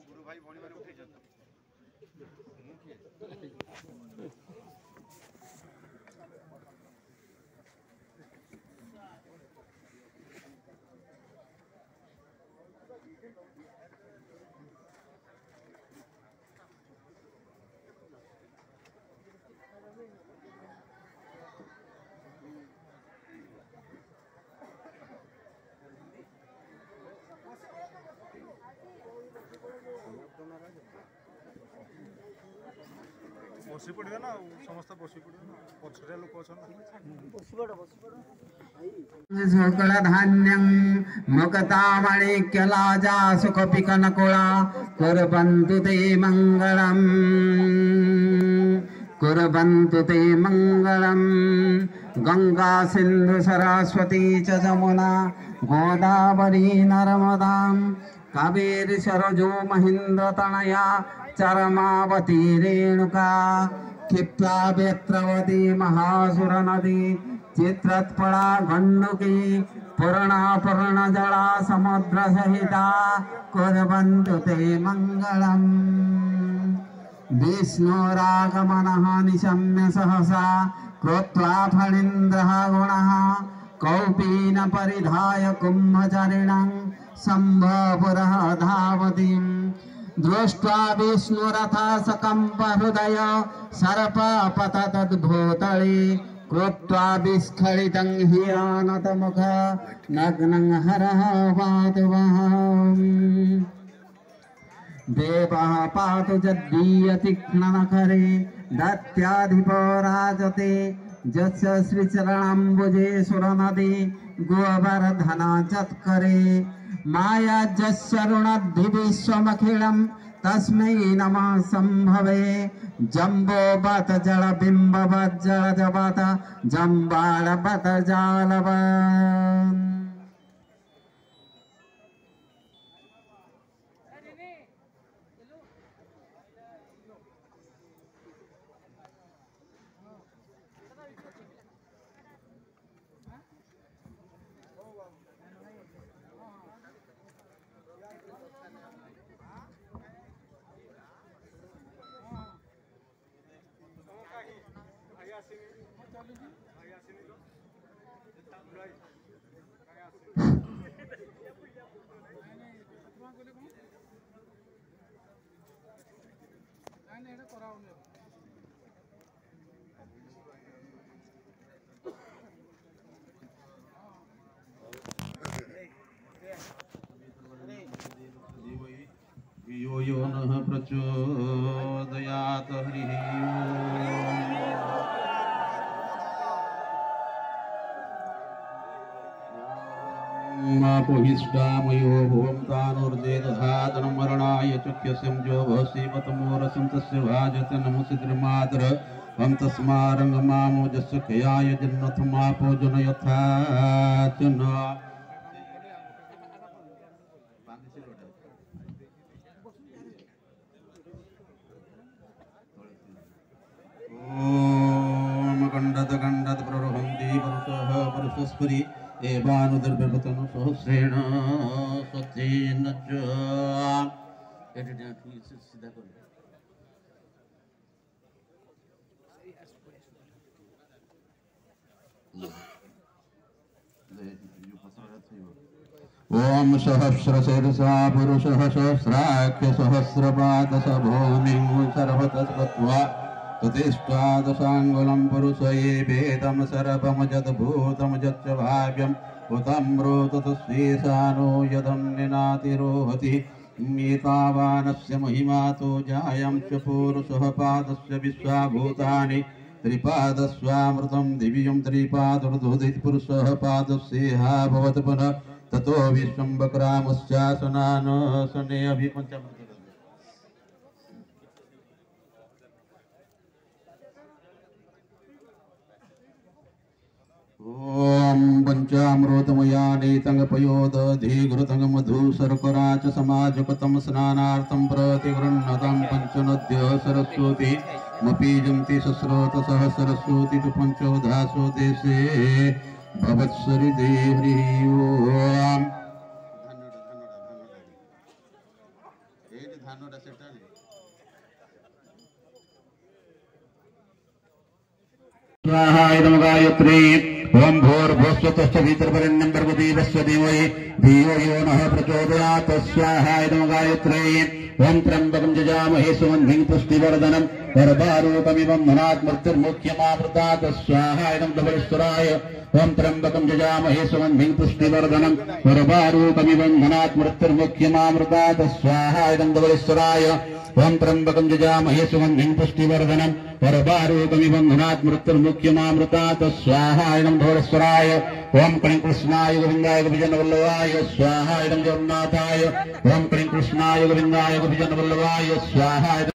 गुरु भाई भौणी माने उठै जत बसी पड़े ना समस्त बसी पड़े ना पछरे लोक अछन सकल धान्यं मुक्तामणिक्यलाजा सुखपिकनकुला कुर्वन्तु ते मङ्गलम् कुर्वन्तु ते मङ्गलम् गंगा सिन्धु सरस्वती च जमुना गोदावरी नर्मदां कावेरी सरजू महेन्द्रतनया चरमावती रेणुका क्षिप्रा वेत्रवती महासुर नदी चित्रत्पड़ा गंडुकी पूर्णा पूर्ण जला समुद्र सहिता कुर्वन्तु ते मङ्गलम् विष्णुरागमनः निशम्य सहसा कृत्वा फणीन्द्रः गुणः कौपीन परिधाय कुम्भचरिणं शम्भपुरः धावतीम् दृष्ट्वा विष्णुरथा सकम्प हृदय सर्पपतद्भूतले कृत्वा विस्खलितं हियानतमुख नग्नं हरः पातु देवः पातु जद्दीयतीक्ष्णनखरे दत्याधिपो राजते यस्य श्रीचरणाम्बुजे सुरनदी गोवर्धना चत्करे माया जस्य ऋणद्धि विश्वमखिलं तस्मै नमः संभवे जम्बोबत जलबिम्बवत् जलजवत जम्बालवत जालवत् यो यो नः प्रचोदयात् हरिः मापोहिष्टामयो भुवं तानुर्जे दधातनं मरणाय चक्यस्यं जो भसीवतमोरसं तस्य भाजत नमोसिद्रमातर वं तस्मारङ्गमामोजस्य कयाय जन्नथमापो जनयथा च न ओम गंडत गंडत प्ररोहन्ति परुषः परुषस्परि एवानुदर्भवतनु सहस्रेण सत्येन च सीधा कर ओम सहस्रशीर्षा पुरुषः सहस्राख्य सहस्रपादश भूमिं सर्वतस्त्वा ततिष्ठादशाङ्गुलं पुरुषये वेदं सर्वमजद्भूतं यच्च भाव्यं उतम्रोतस्येषानो यदं निनातिरोहति एतावानस्य महिमा तो जायं च पुरुषः पादस्य विश्वाभूतानि त्रिपादस्वामृतं दिव्यं त्रिपादोर्धोदित पुरुषः पादस्येहा भवत् पुनः ततो विश्वं वक्रामश्चासनान् सने अभिपञ्चमृत ओम पंचामृतमयानेतंगपयोदधिघृतं मधु शर्करा च समाजकतं स्नानार्थं प्रतिगृह्णतं पंचनद्य सरस्वती मपीजन्ति सस्रोतसः सरस्वती तु पंचोधासो देशे भवत्सरि देहरि ओम ଧାନଟା ସେଟା स्वाहा इदं गायत्री ओम भूर्भुवस्वतश्च भीतर्वरेण्यं भर्गदेवस्य धीमहि धियो यो नः प्रचोदयात् स्वाहा इदं गायत्री ओम त्र्यंबकं जजामहे सुगन्धिं पुष्टिवर्धनम् गर्भारूपमिवं धनात् मृत्युर्मुख्यमावृतात् स्वाहा इदं धवलेश्वराय ओम त्र्यंबकं जजामहे सुगन्धिं पुष्टिवर्धनम् गर्भारूपमिवं धनात् मृत्युर्मुख्यमावृतात् स्वाहा इदं धवलेश्वराय ओम त्र्यंबकं जजामहे सुगन्धिं पुष्टिवर्धनम् गर्भारूपमिवं धनात् मृत्युर्मुख्यमावृतात् स्वाहा इदं धवलेश्वराय ओम क्लीं कृष्णाय गोविन्दाय गोपीजनवल्लभाय स्वाहा इदं जगन्नाथाय ओम क्लीं कृष्णाय गोविन्दाय गोपीजनवल्लभाय स्वाहा